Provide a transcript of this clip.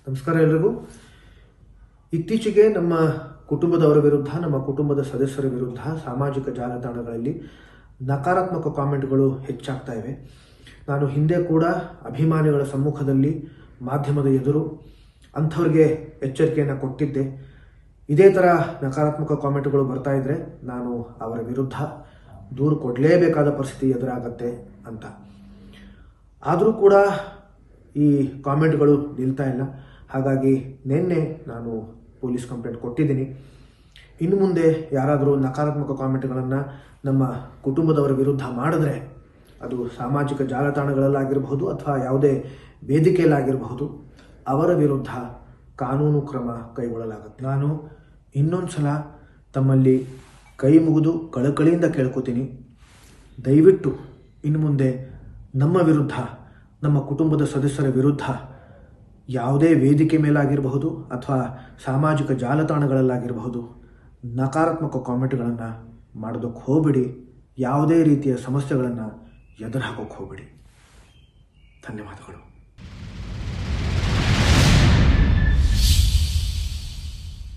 ನಮಸ್ಕಾರ ಎಲ್ರಿಗೂ. ಇತ್ತೀಚೆಗೆ ನಮ್ಮ ಕುಟುಂಬದವರ ವಿರುದ್ಧ, ನಮ್ಮ ಕುಟುಂಬದ ಸದಸ್ಯರ ವಿರುದ್ಧ ಸಾಮಾಜಿಕ ಜಾಲತಾಣಗಳಲ್ಲಿ ನಕಾರಾತ್ಮಕ ಕಾಮೆಂಟ್ಗಳು ಹೆಚ್ಚಾಗ್ತಾ ಇವೆ. ನಾನು ಹಿಂದೆ ಕೂಡ ಅಭಿಮಾನಿಗಳ ಸಮ್ಮುಖದಲ್ಲಿ, ಮಾಧ್ಯಮದ ಎದುರು ಅಂಥವ್ರಿಗೆ ಎಚ್ಚರಿಕೆಯನ್ನು ಕೊಟ್ಟಿದ್ದೆ. ಇದೇ ಥರ ನಕಾರಾತ್ಮಕ ಕಾಮೆಂಟ್ಗಳು ಬರ್ತಾ ಇದ್ದರೆ ನಾನು ಅವರ ವಿರುದ್ಧ ದೂರು ಕೊಡಲೇಬೇಕಾದ ಪರಿಸ್ಥಿತಿ ಎದುರಾಗತ್ತೆ ಅಂತ. ಆದರೂ ಕೂಡ ಈ ಕಾಮೆಂಟ್ಗಳು ನಿಲ್ತಾ ಇಲ್ಲ. ಹಾಗಾಗಿ ನಿನ್ನೆ ನಾನು ಪೊಲೀಸ್ ಕಂಪ್ಲೇಂಟ್ ಕೊಟ್ಟಿದ್ದೀನಿ. ಇನ್ನು ಮುಂದೆ ಯಾರಾದರೂ ನಕಾರಾತ್ಮಕ ಕಾಮೆಂಟ್ಗಳನ್ನು ನಮ್ಮ ಕುಟುಂಬದವರ ವಿರುದ್ಧ ಮಾಡಿದ್ರೆ, ಅದು ಸಾಮಾಜಿಕ ಜಾಲತಾಣಗಳಲ್ಲಾಗಿರಬಹುದು ಅಥವಾ ಯಾವುದೇ ವೇದಿಕೆಯಲ್ಲಾಗಿರಬಹುದು, ಅವರ ವಿರುದ್ಧ ಕಾನೂನು ಕ್ರಮ ಕೈಗೊಳ್ಳಲಾಗುತ್ತೆ. ನಾನು ಇನ್ನೊಂದು ಸಲ ತಮ್ಮಲ್ಲಿ ಕೈ ಮುಗಿದು ಕಳಕಳಿಯಿಂದ ಕೇಳ್ಕೊತೀನಿ, ದಯವಿಟ್ಟು ಇನ್ನು ಮುಂದೆ ನಮ್ಮ ವಿರುದ್ಧ, ನಮ್ಮ ಕುಟುಂಬದ ಸದಸ್ಯರ ವಿರುದ್ಧ ಯಾವುದೇ ವೇದಿಕೆ ಮೇಲಾಗಿರಬಹುದು ಅಥವಾ ಸಾಮಾಜಿಕ ಜಾಲತಾಣಗಳಲ್ಲಾಗಿರಬಹುದು ನಕಾರಾತ್ಮಕ ಕಾಮೆಂಟ್ಗಳನ್ನು ಮಾಡೋದಕ್ಕೆ ಹೋಗಬೇಡಿ. ಯಾವುದೇ ರೀತಿಯ ಸಮಸ್ಯೆಗಳನ್ನು ಎದುರು ಹಾಕೋಕ್ಕೆ ಹೋಗಬೇಡಿ. ಧನ್ಯವಾದಗಳು.